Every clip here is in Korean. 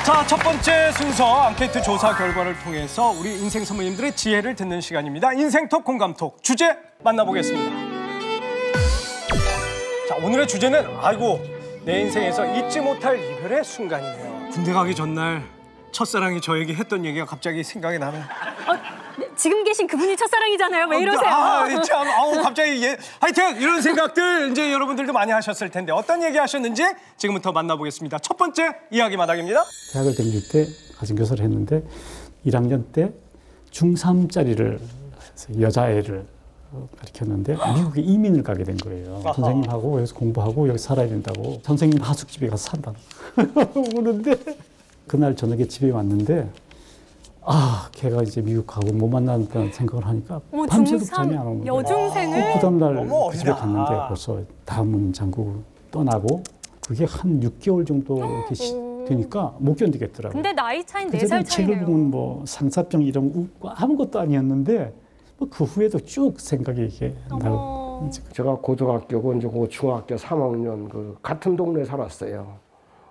자, 첫 번째 순서 앙케이트 조사 결과를 통해서 우리 인생 선배님들의 지혜를 듣는 시간입니다. 인생톡 공감톡 주제 만나보겠습니다. 자, 오늘의 주제는 아이고 내 인생에서 잊지 못할 이별의 순간이네요. 군대 가기 전날 첫사랑이 저에게 했던 얘기가 갑자기 생각이 나네요. 지금 계신 그분이 첫사랑이잖아요. 왜 이러세요? 참, 갑자기 하여튼 이런 생각들 이제 여러분들도 많이 하셨을 텐데 어떤 얘기 하셨는지 지금부터 만나보겠습니다. 첫 번째 이야기 마당입니다. 대학을 다닐 때 가정교사를 했는데 1학년 때 중3짜리를 여자애를 가르쳤는데 미국에 이민을 가게 된 거예요. 아하. 선생님하고 여기서 공부하고 여기 살아야 된다고. 선생님 하숙집에 가서 산다. 그러는데 그날 저녁에 집에 왔는데 걔가 이제 미국 가고 못 만난다는 생각을 하니까 밤새도 잠이 안 오는 거예요. 여중생을? 그 다음날 집에 갔는데 벌써 다음은 장국을 떠나고 그게 한 6개월 정도 이렇게 되니까 못 견디겠더라고요. 근데 나이 차이는 4살 차이네요. 책을 보면 뭐 상사병 이런 거 아무것도 아니었는데 그 후에도 쭉 생각이 이렇게 나고. 제가 고등학교고 이제 중학교 3학년 그 같은 동네에 살았어요.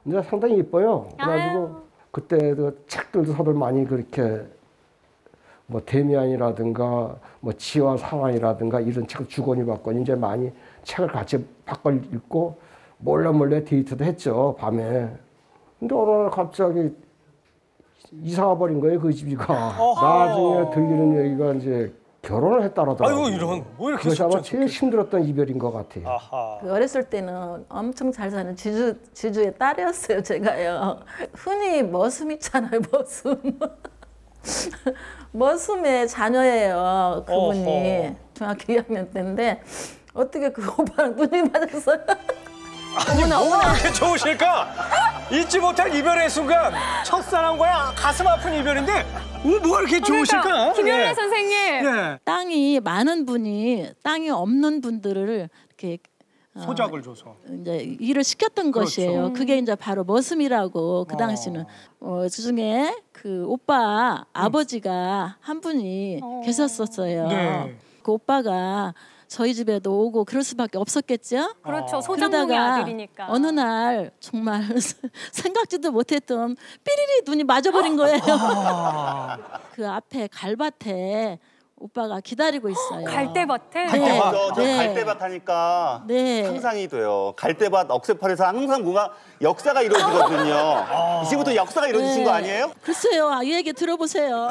근데 상당히 이뻐요. 그래가지고 그때도 책들도 서로 많이 그렇게 뭐 데미안이라든가 뭐 지와 상황이라든가 이런 책을 주거니 받거니 이제 많이 책을 같이 바꿔 읽고 몰래 데이트도 했죠, 밤에. 근데 어느 날 갑자기 이사 와버린 거예요, 그 집이가. 나중에 들리는 얘기가 이제 결혼을 했다라더라고요. 아이고 이런 뭐 이렇게 그것이 아마 제일 힘들었던 이별인 것 같아요. 그 어렸을 때는 엄청 잘 사는 지주의 딸이었어요, 제가요. 흔히 머슴 있잖아요, 머슴. 머슴의 자녀예요, 그분이. 중학교 2학년 때인데 어떻게 그 오빠랑 눈이 맞았어요? 아니 뭐가 그렇게 좋으실까? 잊지 못할 이별의 순간 첫사랑과의 가슴 아픈 이별인데 뭐가 이렇게 좋으실까? 김연애 선생님. 땅이 많은 분이 땅이 없는 분들을 이렇게 소작을 줘서 이제 일을 시켰던 것이에요. 그게 이제 바로 머슴이라고 그 당시는 그중에 그 오빠 아버지가 한 분이 계셨었어요. 네. 그 오빠가 저희 집에도 오고 그럴 수밖에 없었겠죠. 그렇죠. 소장농의 아들이니까. 어느 날 정말 생각지도 못했던 삐리리 눈이 맞아버린 거예요. 그 앞에 갈밭에 오빠가 기다리고 있어요. 갈대밭에? 갈대밭. 저 갈대밭 하니까 상상이 돼요. 갈대밭 억새팔에서 항상 뭔가 역사가 이루어지거든요. 이제부터 역사가 이루어지신 거 아니에요? 글쎄요. 이 얘기 들어보세요.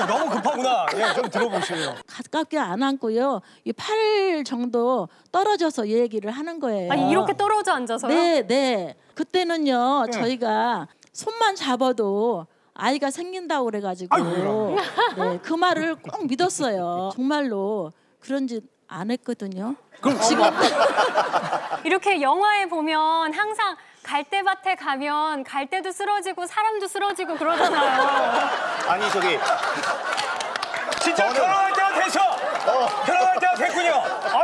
너무 급하구나. 좀 들어보세요. 가깝게 안 앉고요. 이 팔 정도 떨어져서 얘기를 하는 거예요. 아니 이렇게 떨어져 앉아서요? 네. 그때는요. 저희가 손만 잡아도 아이가 생긴다고 그래가지고 그 말을 꼭 믿었어요. 정말로 그런 짓 안 했거든요. 그럼 지금 이렇게 영화에 보면 항상 갈대밭에 가면 갈대도 쓰러지고 사람도 쓰러지고 그러잖아요. 아니 저기 진짜 결혼할 때가 됐어. 결혼할 때가 됐군요.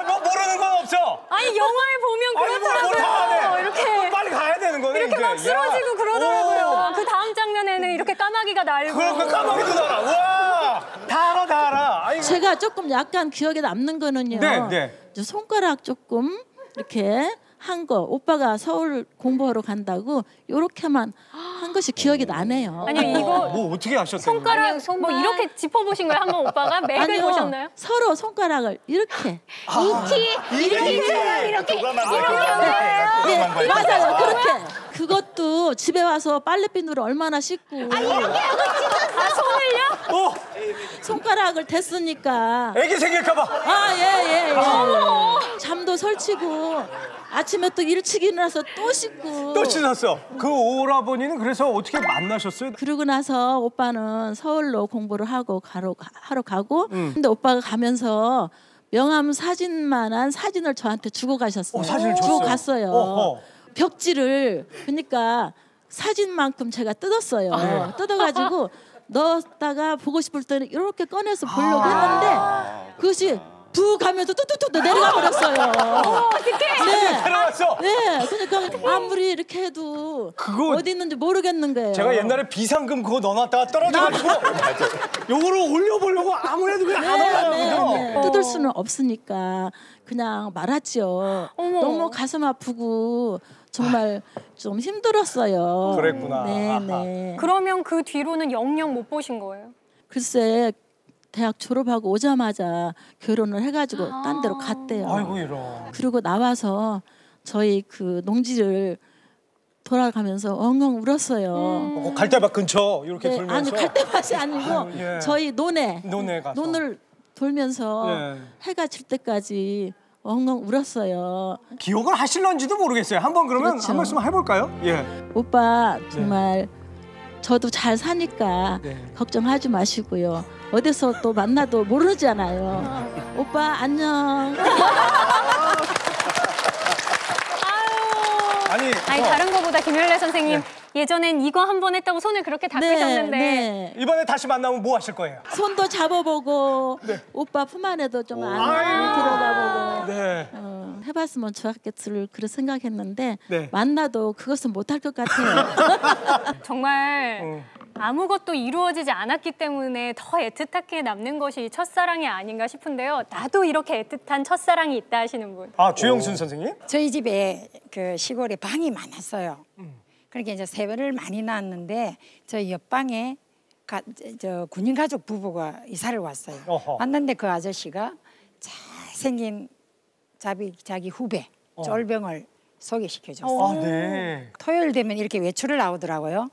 뭐 모르는 건 없어. 아니 영화에 보면 그렇더라고요. 이렇게 빨리 가야 되는 거네. 이렇게 이제. 막 쓰러지고 그러더라고요. 그 다음 장면에는 이렇게 까마귀가 날고. 그 까마귀도 날아. 와, 다 알아. 아이고. 제가 조금 약간 기억에 남는 거는요. 이제 손가락 조금 이렇게 한 거. 오빠가 서울 공부하러 간다고 요렇게만 한 것이 기억이 나네요. 아니 이거 뭐 어떻게 하셨어요? 손가락 뭐 이렇게 짚어보신 거예요? 한번 오빠가 맥을 보셨나요? 서로 손가락을 이렇게 이렇게 네, 맞아요. 그렇게. 그것도 집에 와서 빨래비누를 얼마나 씻고 이렇게 하고 손을요? 손가락을 댔으니까 애기 생길까 봐. 예. 잠도 설치고 아침에 또 일찍 일어나서 또 씻고 또 씻었어. 그 오라버니는 그래서 어떻게 만나셨어요? 그러고 나서 오빠는 서울로 공부를 하고 하러 가고 근데 오빠가 가면서 명함 사진만한 사진을 저한테 주고 가셨어요. 사진을 줬어요? 주고 갔어요. 벽지를 그러니까 사진만큼 제가 뜯었어요. 뜯어가지고 넣었다가 보고 싶을 때는 이렇게 꺼내서 보려고 했는데 그것이 푹 하면서 뚜뚜뚜 내려가 버렸어요. 어떡해. 네. 들어갔어. 네, 그러니까 아무리 이렇게 해도 그거 어디 있는지 모르겠는 거예요. 제가 옛날에 비상금 그거 넣어놨다가 떨어져가지고 요거를 올려보려고 아무래도 그냥 안 올라가거든요. 뜯을 수는 없으니까 그냥 말았죠. 어머. 너무 가슴 아프고 정말 좀 힘들었어요. 그랬구나. 네, 네. 그러면 그 뒤로는 영영 못 보신 거예요? 글쎄 대학 졸업하고 오자마자 결혼을 해가지고 딴 데로 갔대요. 아이고 이런. 그리고 나와서 저희 그 농지를 돌아가면서 엉엉 울었어요. 갈대밭 근처 이렇게 네, 돌면서. 아니 갈대밭이 아니고 예. 저희 논에 가서. 논을 돌면서 예. 해가 질 때까지 엉엉 울었어요. 기억을 하실런지도 모르겠어요. 한번 그러면 그렇죠. 한 말씀 해볼까요? 예. 오빠 정말 저도 잘 사니까 네. 걱정하지 마시고요. 어디서 또 만나도 모르잖아요. 오빠 안녕. 아니 다른 거보다 김열래 선생님 예전엔 이거 한 번 했다고 손을 그렇게 닦으셨는데 네. 이번에 다시 만나면 뭐 하실 거예요? 손도 잡아보고 오빠 품 안에도 좀 안고 들어가보고 네. 해봤으면 좋았겠을 그런 생각했는데 네. 만나도 그것은 못할 것 같아요. 정말 아무것도 이루어지지 않았기 때문에 더 애틋하게 남는 것이 첫사랑이 아닌가 싶은데요. 나도 이렇게 애틋한 첫사랑이 있다 하시는 분. 아 주영순 선생님? 저희 집에 그 시골에 방이 많았어요. 그러니까 이제 세월을 많이 낳았는데 저희 옆방에 저 군인 가족 부부가 이사를 왔어요. 어허. 왔는데 그 아저씨가 잘생긴 자기 후배 쫄병을 소개시켜줬어요. 아 네. 토요일 되면 이렇게 외출을 나오더라고요.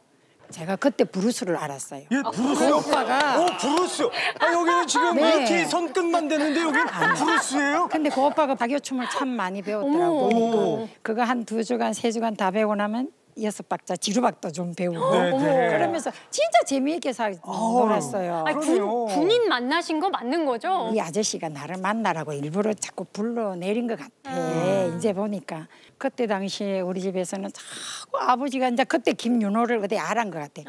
제가 그때 브루스를 알았어요. 예, 브루스요? 오빠가 브루스. 아 여기는 지금 네. 이렇게 손끝만 되는데 여기 브루스예요? 근데 그 오빠가 박요춤을 참 많이 배웠더라고요. 그거 한 2주간, 3주간 다 배우고 나면 6박자 지루박도 좀 배우고 네, 네. 그러면서 진짜 재미있게 놀았어요. 아니, 군인 만나신 거 맞는 거죠? 이 아저씨가 나를 만나라고 일부러 자꾸 불러내린 것 같아. 이제 보니까 그때 당시에 우리 집에서는 자꾸 아버지가 이제 그때 김윤호를 어디 알은 것 같아.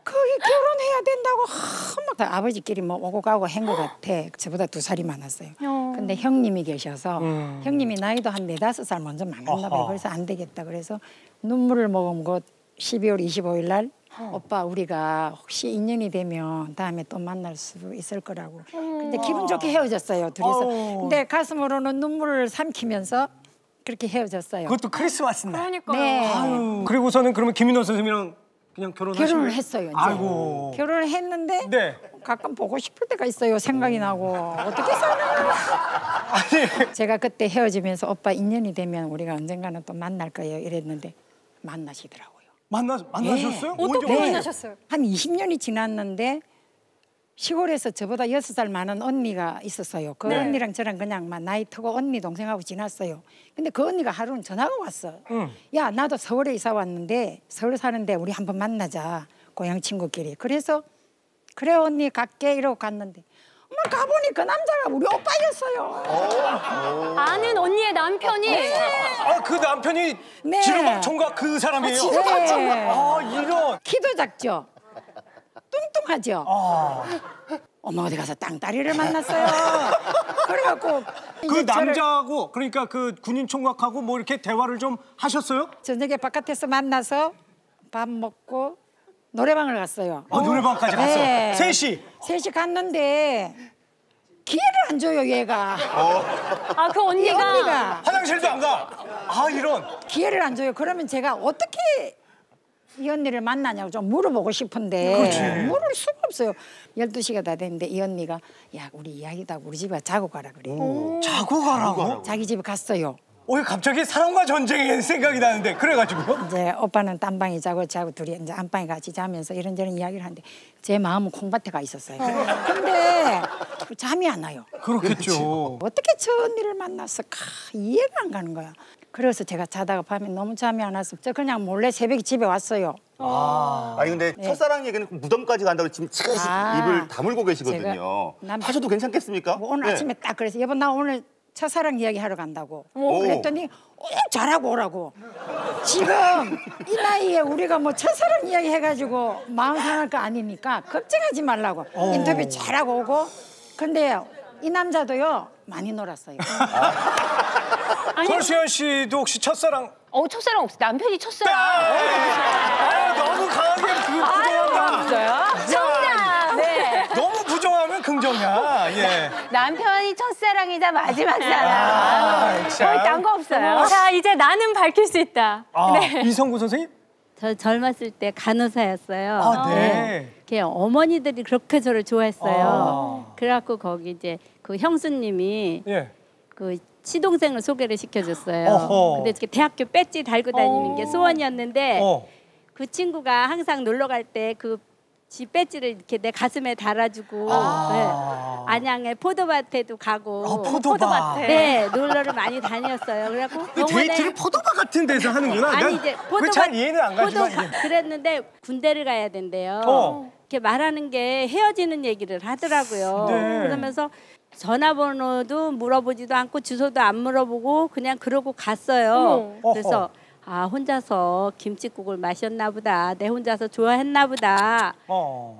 거기 결혼해야 된다고 막 아버지끼리 뭐 오고 가고 한 것 같아. 저보다 2살이 많았어요. 근데 형님이 계셔서 형님이 나이도 한 4-5살 먼저 많았나 봐요. 그래서 안 되겠다. 그래서 눈물을 머금고 12월 25일 날 오빠 우리가 혹시 인연이 되면 다음에 또 만날 수 있을 거라고. 근데 기분 좋게 헤어졌어요. 둘이서. 근데 가슴으로는 눈물을 삼키면서 그렇게 헤어졌어요. 그것도 크리스마스 날. 그러니까요. 네. 그리고서는 그러면 김인호 선생님이랑 그냥 결혼을 했어요. 이제. 아이고. 결혼을 했는데 네. 가끔 보고 싶을 때가 있어요. 생각이 나고 어떻게 살아요? 아니. 제가 그때 헤어지면서 오빠 인연이 되면 우리가 언젠가는 또 만날 거예요. 이랬는데 만나시더라고요. 만나셨어요? 어떻게 만나셨어요? 한 20년이 지났는데 시골에서 저보다 6살 많은 언니가 있었어요. 그 네. 언니랑 저랑 그냥 막 나이 트고 언니 동생하고 지났어요. 근데 그 언니가 하루는 전화가 왔어. 야 나도 서울에 이사 왔는데 서울 사는데 우리 한번 만나자. 고향 친구끼리. 그래서 그래 언니 갈게 이러고 갔는데 가보니 그 남자가 우리 오빠였어요. 아는 언니의 남편이 아, 그 남편이 네. 지루박 총각 그 사람이에요? 네. 아, 이런. 키도 작죠. 뚱뚱하죠. 어머 어디 가서 땅따리를 만났어요. 그래갖고 그 이제 저를 남자하고 그러니까 그 군인 총각하고 뭐 이렇게 대화를 좀 하셨어요? 저녁에 바깥에서 만나서 밥 먹고 노래방을 갔어요. 아, 노래방까지 갔어. 네. 셋이. 셋이 갔는데 기회를 안 줘요 얘가. 아 그 이 언니가 언니가 화장실도 안 가. 아, 이런. 기회를 안 줘요. 그러면 제가 어떻게 이 언니를 만나냐고 좀 물어보고 싶은데 그렇지. 물을 수가 없어요. 12시가 다 됐는데 이 언니가 야 우리 이야기다 우리 집에 자고 가라 그래. 자고 가라고? 자기 집에 갔어요. 왜 갑자기 사랑과 전쟁의 생각이 나는데 그래가지고? 이제 오빠는 딴방에 자고 둘이 이제 안방에 같이 자면서 이런저런 이야기를 하는데 제 마음은 콩밭에 가 있었어요. 근데 잠이 안 와요. 그렇겠죠. 어떻게 저 언니를 만났을까 이해가 안 가는 거야. 그래서 제가 자다가 밤에 너무 잠이 안 와서 저 그냥 몰래 새벽에 집에 왔어요. 아니 근데 첫사랑 얘기는 무덤까지 간다고 지금 입을 다물고 계시거든요. 하셔도 괜찮겠습니까? 뭐 오늘 네. 아침에 딱 그래서 여보 나 오늘 첫사랑 이야기 하러 간다고. 오. 그랬더니 잘하고 오라고. 지금 이 나이에 우리가 뭐 첫사랑 이야기 해가지고 마음 상할 거 아니니까 걱정하지 말라고. 인터뷰 잘하고 오고. 근데 이 남자도요 많이 놀았어요. 설수연 씨도 혹시 첫사랑? 첫사랑 없어요. 남편이 첫사랑. 너무 강하게 부정한다. 없어요? 정답. 네. 너무 부정하면 긍정이야. 예. 남편이 첫사랑이자 마지막 사랑. 거의 딴 거 없어요. 자, 이제 나는 밝힐 수 있다. 네. 이성구 선생님? 저 젊었을 때 간호사였어요. 아, 네. 어머니들이 그렇게 저를 좋아했어요. 그래갖고 거기 이제 그 형수님이 예. 그 시동생을 소개를 시켜줬어요. 근데 이렇게 대학교 배지 달고 다니는 게 소원이었는데 그 친구가 항상 놀러 갈 때 그 지 배지를 이렇게 내 가슴에 달아주고 네. 안양에 포도밭에도 가고 포도밭에. 네, 놀러를 많이 다녔어요. 그래갖고 데이트를 포도밭 같은 데서 하는구나. 아니 이제 포도밭 잘 이해는 안 가지만 그랬는데 군대를 가야 된대요. 이렇게 말하는 게 헤어지는 얘기를 하더라고요. 네. 그러면서 전화번호도 물어보지도 않고 주소도 안 물어보고 그냥 그러고 갔어요. 그래서 혼자서 김칫국을 마셨나 보다. 내 혼자서 좋아했나 보다.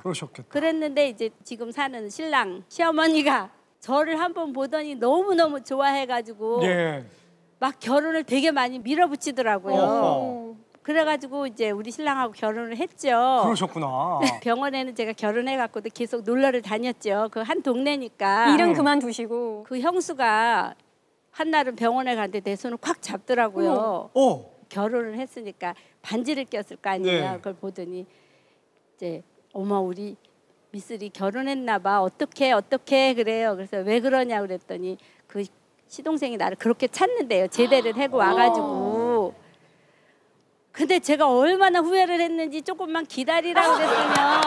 그러셨겠다. 그랬는데 이제 지금 사는 신랑 시어머니가 저를 한번 보더니 너무너무 좋아해가지고 막 결혼을 되게 많이 밀어붙이더라고요. 그래가지고 이제 우리 신랑하고 결혼을 했죠. 그러셨구나. 병원에는 제가 결혼해갖고도 계속 놀러를 다녔죠. 그 한 동네니까. 일은 그만두시고. 그 형수가 한날은 병원에 갔는데 내 손을 콱 잡더라고요. 결혼을 했으니까 반지를 꼈을 거 아니에요. 그걸 보더니 이제 어머 우리 미쓰리 결혼했나 봐. 어떻게 그래요. 그래서 왜 그러냐 그랬더니 그 시동생이 나를 그렇게 찾는데요. 제대를 해고 와가지고. 근데 제가 얼마나 후회를 했는지 조금만 기다리라고 그랬으면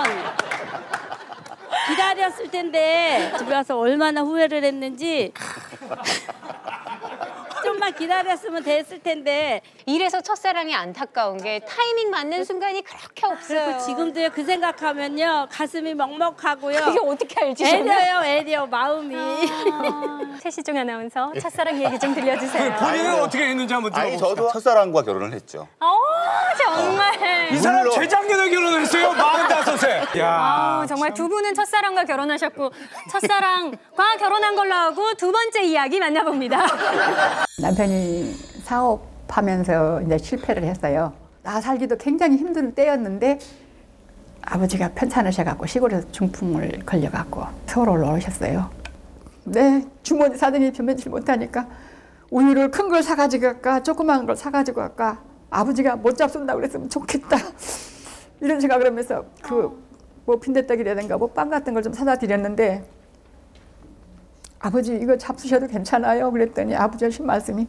기다렸을 텐데 집에 와서 얼마나 후회를 했는지 좀만 기다렸으면 됐을 텐데. 이래서 첫사랑이 안타까운 게 타이밍 맞는 순간이 그렇게 없어요. 그리고 지금도요 그 생각하면요 가슴이 먹먹하고요. 그게 어떻게 알지? 애려요 마음이. 최시중 아나운서 첫사랑 얘기 좀 들려주세요. 본인은 어떻게 했는지 한번 들어봅시다. 저도 첫사랑과 결혼을 했죠. 정말. 이 사람 재작년에 결혼했어요. 45세. 정말 두 분은 첫사랑과 결혼하셨고 첫사랑과 결혼한 걸로 하고 두 번째 이야기 만나봅니다. 남편이 사업하면서 이제 실패를 했어요. 나 살기도 굉장히 힘든 때였는데 아버지가 편찮으셔갖고 시골에서 중풍을 걸려갖고 서울 올라오셨어요. 네, 주머니 사정이 변변치 못하니까 우유를 큰 걸 사가지고 갈까 조그만 걸 사가지고 갈까 아버지가 못 잡순다고 그랬으면 좋겠다 이런 생각을 하면서 뭐 빈대떡이라든가 뭐 빵 같은 걸 좀 사다 드렸는데 아버지 이거 잡수셔도 괜찮아요? 그랬더니 아버지 하신 말씀이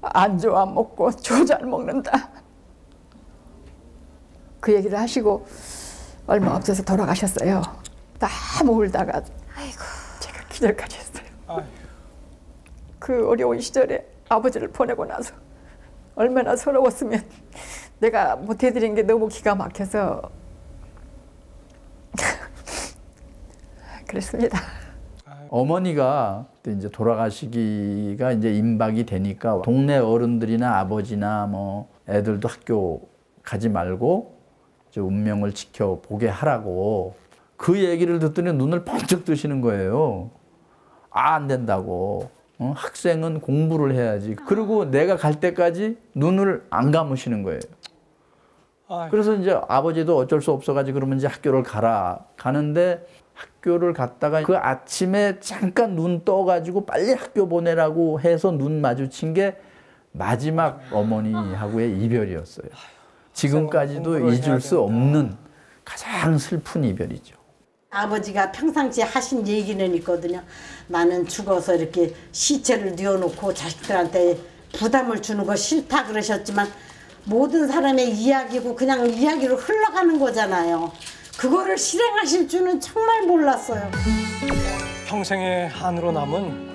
안 좋아 먹고 조잘 먹는다. 그 얘기를 하시고 얼마 없어서 돌아가셨어요. 너무 울다가 제가 기절까지 했어요. 그 어려운 시절에 아버지를 보내고 나서 얼마나 서러웠으면 내가 못해드린 게 너무 기가 막혀서 그랬습니다. 어머니가 그때 이제 돌아가시기가 이제 임박이 되니까 동네 어른들이나 아버지나 뭐 애들도 학교 가지 말고 이제 운명을 지켜보게 하라고 그 얘기를 듣더니 눈을 번쩍 뜨시는 거예요. 안 된다고. 학생은 공부를 해야지. 그리고 내가 갈 때까지 눈을 안 감으시는 거예요. 그래서 이제 아버지도 어쩔 수 없어가지고 그러면 이제 학교를 가라. 가는데 학교를 갔다가 그 아침에 잠깐 눈 떠가지고 빨리 학교 보내라고 해서 눈 마주친 게 마지막 어머니하고의 이별이었어요. 지금까지도 잊을 수 없는 가장 슬픈 이별이죠. 아버지가 평상시에 하신 얘기는 있거든요. 나는 죽어서 이렇게 시체를 뉘어놓고 자식들한테 부담을 주는 거 싫다 그러셨지만 모든 사람의 이야기고 그냥 이야기로 흘러가는 거잖아요. 그거를 실행하실 줄은 정말 몰랐어요. 평생의 한으로 남은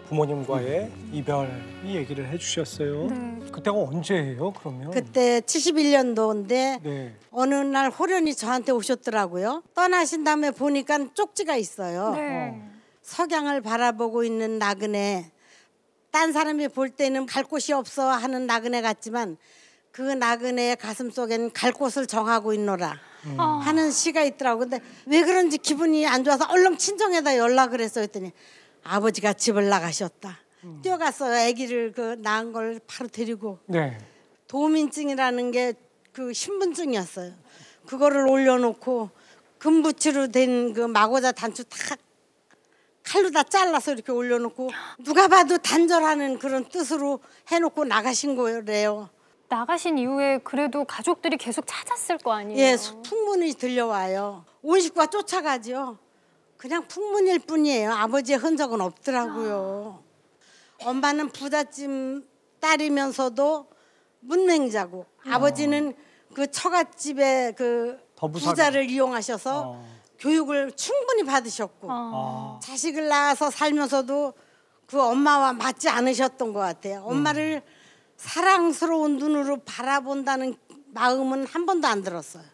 부모님과의 이별 이 얘기를 해주셨어요. 그때가 언제예요, 그러면? 그때 71년도인데 어느 날 호련히 저한테 오셨더라고요. 떠나신 다음에 보니까 쪽지가 있어요. 석양을 바라보고 있는 나그네. 딴 사람이 볼 때는 갈 곳이 없어 하는 나그네 같지만 그 나그네의 가슴 속에는 갈 곳을 정하고 있노라. 하는 시가 있더라고. 근데 왜 그런지 기분이 안 좋아서 얼른 친정에다 연락을 했어. 했더니 아버지가 집을 나가셨다. 뛰어가서 아기를 그 낳은 걸 바로 데리고 네. 도민증이라는 게 그 신분증이었어요. 그거를 올려놓고 금붙이로 된 그 마고자 단추 탁 칼로 다 잘라서 이렇게 올려놓고 누가 봐도 단절하는 그런 뜻으로 해놓고 나가신 거래요. 나가신 이후에 그래도 가족들이 계속 찾았을 거 아니에요? 예, 풍문이 들려와요. 온 식구가 쫓아가죠. 그냥 풍문일 뿐이에요. 아버지의 흔적은 없더라고요. 엄마는 부잣집 딸이면서도 문맹자고 아버지는 그 처갓집에 그 부자를 이용하셔서 교육을 충분히 받으셨고 자식을 낳아서 살면서도 그 엄마와 맞지 않으셨던 것 같아요. 엄마를 사랑스러운 눈으로 바라본다는 마음은 한 번도 안 들었어요.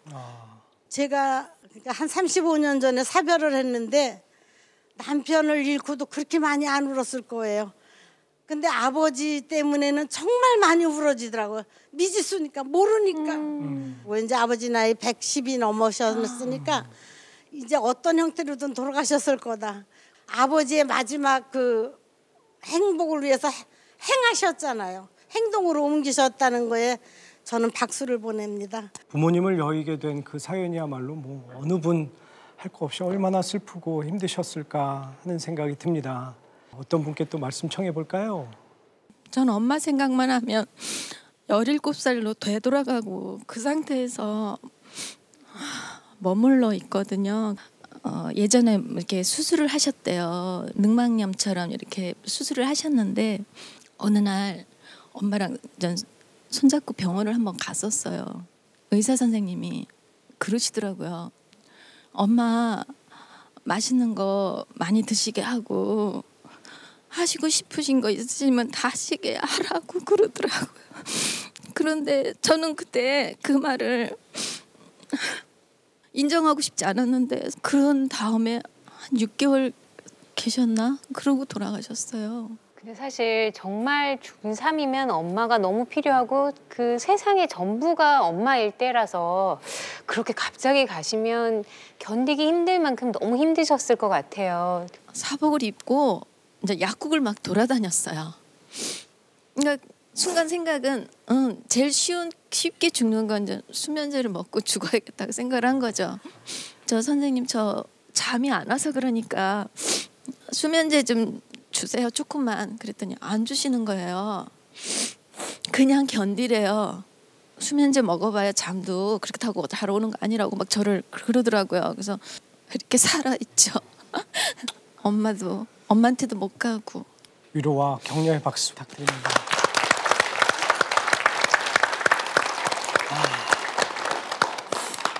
제가 한 35년 전에 사별을 했는데 남편을 잃고도 그렇게 많이 안 울었을 거예요. 근데 아버지 때문에는 정말 많이 울어지더라고요. 미지수니까 모르니까. 왠지 아버지 나이 110이 넘으셨으니까 이제 어떤 형태로든 돌아가셨을 거다. 아버지의 마지막 그 행복을 위해서 행하셨잖아요. 행동으로 옮기셨다는 거에 저는 박수를 보냅니다. 부모님을 여의게 된 그 사연이야말로 뭐 어느 분 할 거 없이 얼마나 슬프고 힘드셨을까 하는 생각이 듭니다. 어떤 분께 또 말씀 청해 볼까요? 전 엄마 생각만 하면 17살로 되돌아가고 그 상태에서 머물러 있거든요. 예전에 이렇게 수술을 하셨대요. 늑막염처럼 이렇게 수술을 하셨는데 어느 날 엄마랑 전 손잡고 병원을 한번 갔었어요. 의사 선생님이 그러시더라고요. 엄마 맛있는 거 많이 드시게 하고 하시고 싶으신 거 있으시면 다 하시게 하라고 그러더라고요. 그런데 저는 그때 그 말을 인정하고 싶지 않았는데 그런 다음에 한 6개월 계셨나? 그러고 돌아가셨어요. 근데 사실 정말 중3이면 엄마가 너무 필요하고 그 세상의 전부가 엄마일 때라서 그렇게 갑자기 가시면 견디기 힘들 만큼 너무 힘드셨을 것 같아요. 사복을 입고 이제 약국을 막 돌아다녔어요. 그러니까 순간 생각은 제일 쉽게 죽는 건 이제 수면제를 먹고 죽어야겠다고 생각을 한 거죠. 저 선생님 저 잠이 안 와서 그러니까 수면제 좀 주세요 조금만. 그랬더니 안 주시는 거예요. 그냥 견디래요. 수면제 먹어봐야 잠도 그렇게 타고 잘 오는 거 아니라고 막 저를 그러더라고요. 그래서 이렇게 살아있죠. 엄마한테도 못 가고. 위로와 격려의 박수 부탁드립니다.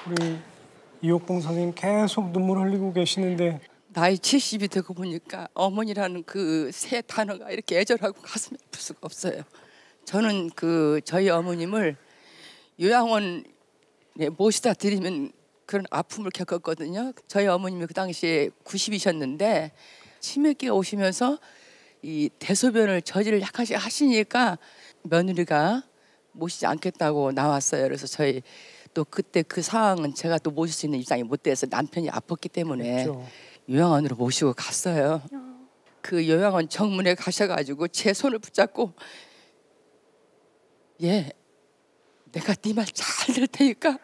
우리 이옥봉 선생님 계속 눈물 흘리고 계시는데 나이 70이 되고 보니까 어머니라는 그 세 단어가 이렇게 애절하고 가슴이 아플 수가 없어요. 저는 저희 어머님을 요양원에 모시다 드리면 그런 아픔을 겪었거든요. 저희 어머님이 그 당시에 90이셨는데 치매기가 오시면서 이 대소변을 저지를 약간씩 하시니까 며느리가 모시지 않겠다고 나왔어요. 그래서 저희 또 그때 그 상황은 제가 또 모실 수 있는 입장이 못 돼서 남편이 아팠기 때문에 그렇죠. 요양원으로 모시고 갔어요. 그 요양원 정문에 가셔가지고 제 손을 붙잡고 내가 네 말 잘 들 테니까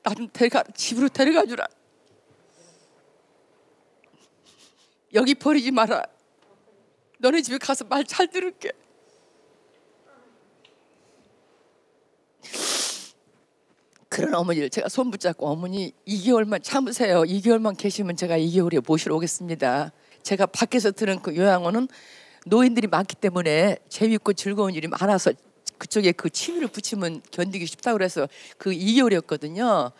나 좀 집으로 데려가 주라. 여기 버리지 마라. 너네 집에 가서 말 잘 들을게. 그런 어머니를 제가 손 붙잡고 어머니 2개월만 참으세요. 2개월만 계시면 제가 2개월에 모시러 오겠습니다. 제가 밖에서 들은 그 요양원은 노인들이 많기 때문에 재밌고 즐거운 일이 많아서 그쪽에 그 침을 붙이면 견디기 쉽다고 그래서 그 2개월이었거든요.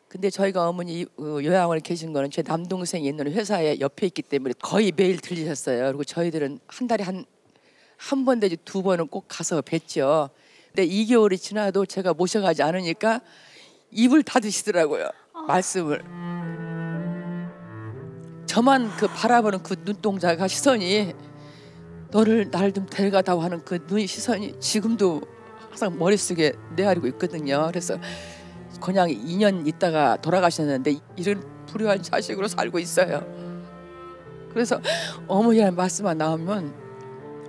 근데 저희가 어머니 요양원에 계신 거는 제 남동생이 옛날에 회사에 옆에 있기 때문에 거의 매일 들리셨어요. 그리고 저희들은 한 달에 한 번 내지 2번은 꼭 가서 뵀죠. 근데 2개월이 지나도 제가 모셔가지 않으니까 입을 닫으시더라고요. 말씀을. 저만 그 바라보는 그 눈동자가 시선이 너를 날 좀 데려가다오 하는 그 눈 시선이 지금도 항상 머릿속에 내아리고 있거든요. 그래서 그냥 2년 있다가 돌아가셨는데 이런 불효한 자식으로 살고 있어요. 그래서 어머니라는 말씀만 나오면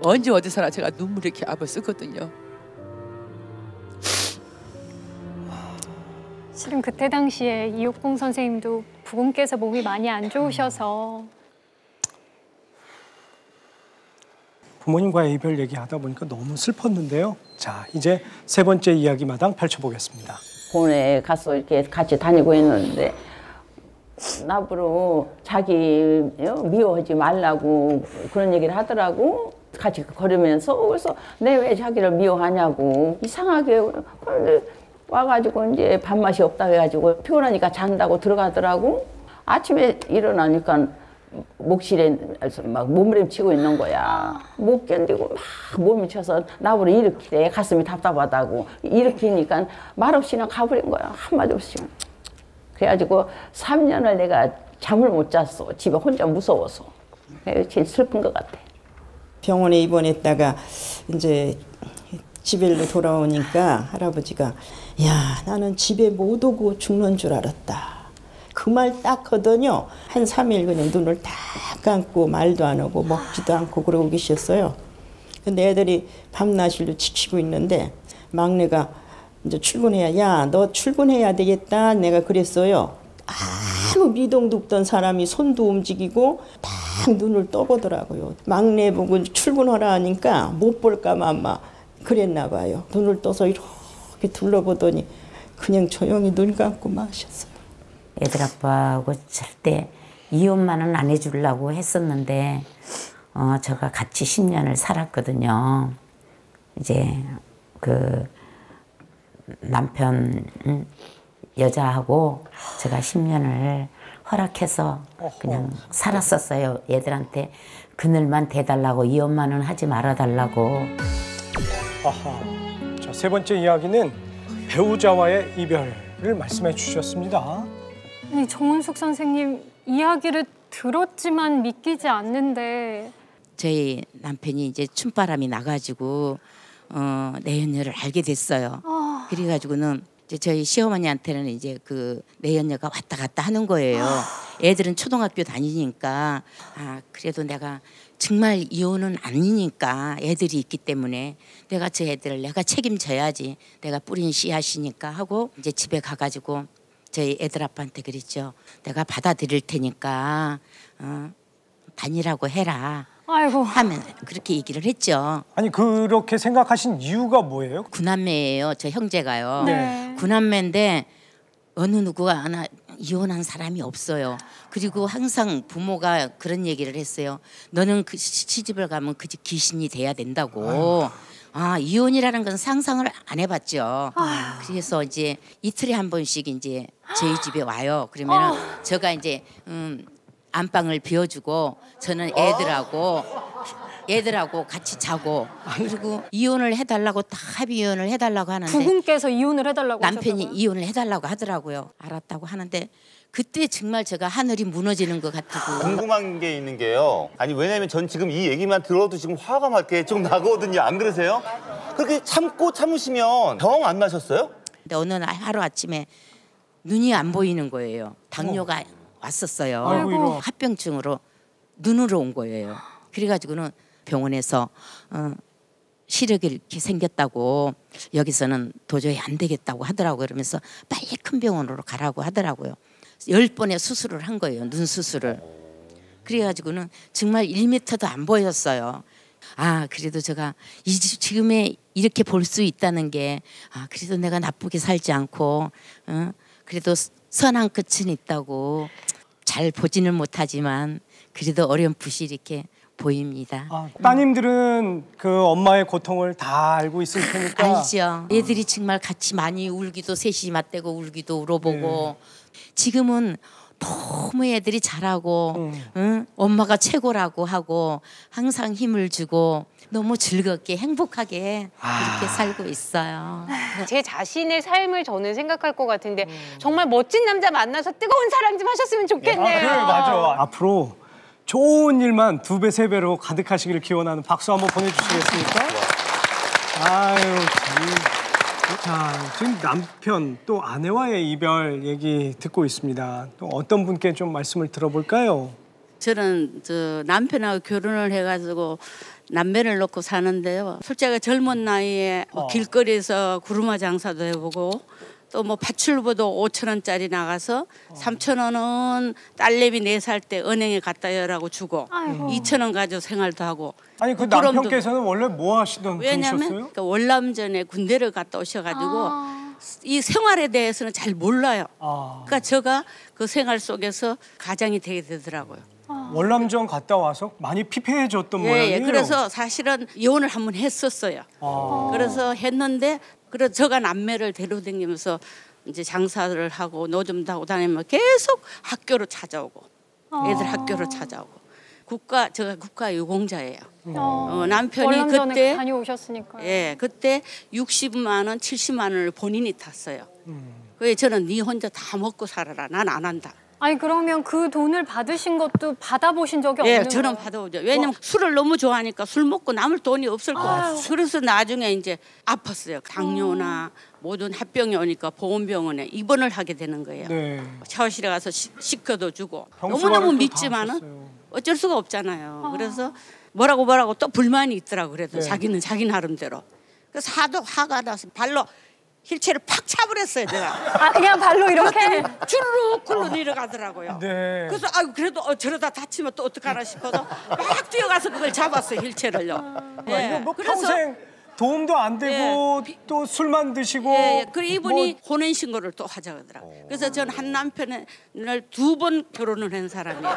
언제 어디서나 제가 눈물이 이렇게 앞을 쓰거든요. 실은 그때 당시에 이옥봉 선생님도 부군께서 몸이 많이 안 좋으셔서 부모님과의 이별 얘기하다 보니까 너무 슬펐는데요. 자, 이제 세 번째 이야기 마당 펼쳐보겠습니다. 본에 가서 이렇게 같이 다니고 있는데 나보러 자기 미워하지 말라고 그런 얘기를 하더라고. 같이 걸으면서 그래서 내 왜 자기를 미워하냐고 이상하게 그런데 와가지고 이제 밥맛이 없다 해가지고 피곤하니까 잔다고 들어가더라고. 아침에 일어나니까 목실에 막 몸부림치고 있는 거야. 못 견디고 막 몸이 쳐서 나보러 일으키래. 가슴이 답답하다고 일으키니까 말없이 그냥 가버린 거야. 한마디 없이. 그래가지고 3년을 내가 잠을 못 잤어. 집에 혼자 무서워서. 제일 슬픈 것 같아. 병원에 입원했다가 이제 집에 돌아오니까 할아버지가 야 나는 집에 못 오고 죽는 줄 알았다. 그 말 딱 하더니요. 한 3일 그냥 눈을 딱 감고 말도 안 하고 먹지도 않고 그러고 계셨어요. 근데 애들이 밤낮일로 지치고 있는데 막내가 이제 출근해야 야 너 출근해야 되겠다 내가 그랬어요. 아무 미동도 없던 사람이 손도 움직이고 딱 눈을 떠보더라고요. 막내 보고 출근하라 하니까 못 볼까봐 아마 그랬나 봐요. 눈을 떠서 이렇게 둘러보더니 그냥 조용히 눈 감고 마셨어요. 애들 아빠하고 절대 이혼만은 안 해주려고 했었는데 제가 같이 10년을 살았거든요. 이제 그 남편 여자하고 제가 10년을 허락해서 그냥 살았었어요. 애들한테 그늘만 대달라고 이혼만은 하지 말아달라고. 아하. 자, 세 번째 이야기는 배우자와의 이별을 말씀해 주셨습니다. 아니, 정은숙 선생님 이야기를 들었지만 믿기지 않는데 저희 남편이 이제 춤바람이 나가지고 내연녀를 알게 됐어요. 그래가지고는 이제 저희 시어머니한테는 이제 그 내연녀가 왔다 갔다 하는 거예요. 애들은 초등학교 다니니까 그래도 내가 정말 이혼은 아니니까 애들이 있기 때문에 내가 저 애들을 내가 책임져야지. 내가 뿌린 씨앗이니까 하고 이제 집에 가가지고 저희 애들 아빠한테 그랬죠. 내가 받아들일 테니까 다니라고 해라. 아이고. 하면 그렇게 얘기를 했죠. 아니 그렇게 생각하신 이유가 뭐예요? 구남매예요. 저 형제가요. 네. 구남매인데 어느 누구가 하나 이혼한 사람이 없어요. 그리고 항상 부모가 그런 얘기를 했어요. 너는 그 시집을 가면 그 집 귀신이 돼야 된다고. 이혼이라는 건 상상을 안 해봤죠. 그래서 이제 이틀에 한 번씩 이제 저희 집에 와요. 그러면은 제가 이제 안방을 비워주고 저는 애들하고 같이 자고 그리고 이혼을 해달라고 다 합의 이혼을 해달라고 하는데 부군께서 이혼을 해달라고 남편이 하셨다고요? 이혼을 해달라고 하더라고요. 알았다고 하는데 그때 정말 제가 하늘이 무너지는 것 같고. 궁금한 게 있는 게요. 아니 왜냐면 전 지금 이 얘기만 들어도 지금 화가 막 이렇게 좀 나거든요. 안 그러세요? 그렇게 참으시면 병 안 나셨어요? 근데 어느 날 하루 아침에 눈이 안 보이는 거예요. 당뇨가 왔었어요. 아이고. 합병증으로 눈으로 온 거예요. 그래가지고는 병원에서 시력이 이렇게 생겼다고 여기서는 도저히 안 되겠다고 하더라고요. 그러면서 빨리 큰 병원으로 가라고 하더라고요. 10번의 수술을 한 거예요. 눈 수술을. 그래가지고는 정말 1m도 안 보였어요. 그래도 제가 지금에 이렇게 볼 수 있다는 게 그래도 내가 나쁘게 살지 않고 그래도 선한 끝은 있다고. 잘 보지는 못하지만 그래도 어렴풋이 이렇게 보입니다. 따님들은 그 엄마의 고통을 다 알고 있을 테니까. 알죠. 애들이 정말 같이 많이 울기도 셋이 맞대고 울기도 울어보고 지금은 너무 애들이 잘하고 엄마가 최고라고 하고 항상 힘을 주고 너무 즐겁게 행복하게 이렇게 살고 있어요. 제 자신의 삶을 저는 생각할 것 같은데 정말 멋진 남자 만나서 뜨거운 사랑 좀 하셨으면 좋겠네요. 그래, 맞아. 앞으로 좋은 일만 2배, 3배로 가득하시길 기원하는 박수 한번 보내주시겠습니까? 아유, 자, 지금 남편 또 아내와의 이별 얘기 듣고 있습니다. 또 어떤 분께 좀 말씀을 들어볼까요? 저는 남편하고 결혼을 해가지고 남매를 놓고 사는데요. 솔직히 젊은 나이에 길거리에서 구루마 장사도 해보고 또 뭐 파출부도 5,000원짜리 나가서 3,000원은 딸내미 4살 때 은행에 갖다 열라고 주고 2,000원 가지고 생활도 하고. 아니 그 남편께서는 원래 뭐 하시던 분이셨어요? 왜냐면 월남전에 군대를 갔다 오셔가지고 이 생활에 대해서는 잘 몰라요. 그러니까 제가 그 생활 속에서 가장이 되게 되더라고요. 월남전 갔다 와서 많이 피폐해졌던 모양이에요. 예, 그래서 사실은 이혼을 한번 했었어요. 그래서 했는데 그래서 제가 남매를 데려다니면서 이제 장사를 하고 노점도 하고 다니면 계속 학교로 찾아오고 애들 학교로 찾아오고 제가 국가 유공자예요. 남편이 그때 다녀오셨으니까. 예, 그때 60만 원, 70만 원을 본인이 탔어요. 그래서 저는 네 혼자 다 먹고 살아라. 난 안 한다. 아니 그러면 그 돈을 받으신 것도 받아보신 적이 없는 거예요? 예, 저는 받아보죠. 왜냐면 술을 너무 좋아하니까 술 먹고 남을 돈이 없을 거예요. 그래서 나중에 이제 아팠어요. 당뇨나 모든 합병이 오니까 보건병원에 입원을 하게 되는 거예요. 네. 샤워실에 가서 식혀도 주고 너무너무 밉지만은 어쩔 수가 없잖아요. 그래서 뭐라고 또 불만이 있더라고. 그래도 자기는 자기 나름대로. 그래서 화가 나서 발로 힐체를 팍 차버렸어요, 제가. 그냥 발로 이렇게? 주르륵 굴러 내려가더라고요. 네. 그래서 그래도 저러다 다치면 또 어떡하나 싶어서 막 뛰어가서 그걸 잡았어요, 힐체를요. 이거 뭐 평생 도움도 안 되고 또 술만 드시고. 그리고 이분이 혼인 신고를 또 하자 그러더라고요. 그래서 전 한 남편을 2번 결혼을 한 사람이에요.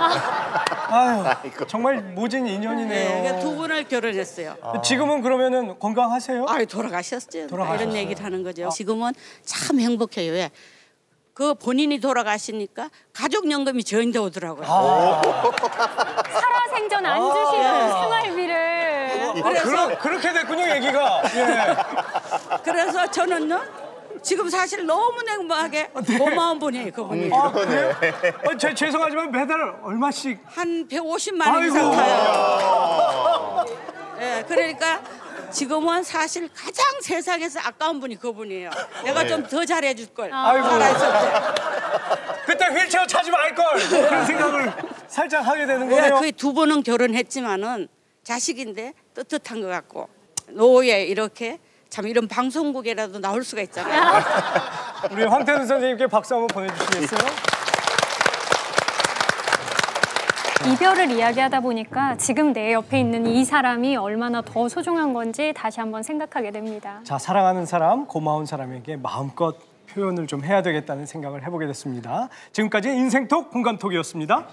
아유, 정말 모진 인연이네요. 2번을 결혼했어요. 지금은 그러면은 건강하세요? 돌아가셨죠. 이런 얘기를 하는 거죠. 지금은 참 행복해요. 왜? 그 본인이 돌아가시니까 가족연금이 저한테 오더라고요. 살아생전 안 주시는 생활비를. 그래서 그렇게 됐군요, 얘기가. 예. 그래서 저는요. 지금 사실 너무 냉정하게 고마운 분이에요, 그분이. 그래요? 죄송하지만 매달 얼마씩? 한 150만 원 이상 타요. 예, 그러니까 지금은 사실 가장 세상에서 아까운 분이 그분이에요. 내가 좀 더 잘해줄 걸. 살아있을 때. 그때 휠체어 차지 말걸. 그런 생각을 살짝 하게 되는 거예요. 거의 2번은 결혼했지만은 자식인데 떳떳한 것 같고 노후에 이렇게 참 이런 방송국에라도 나올 수가 있잖아요. 우리 황태순 선생님께 박수 한번 보내주시겠어요? 이별을 이야기하다 보니까 지금 내 옆에 있는 이 사람이 얼마나 더 소중한 건지 다시 한번 생각하게 됩니다. 자, 사랑하는 사람, 고마운 사람에게 마음껏 표현을 좀 해야 되겠다는 생각을 해보게 됐습니다. 지금까지 인생톡 공감톡이었습니다.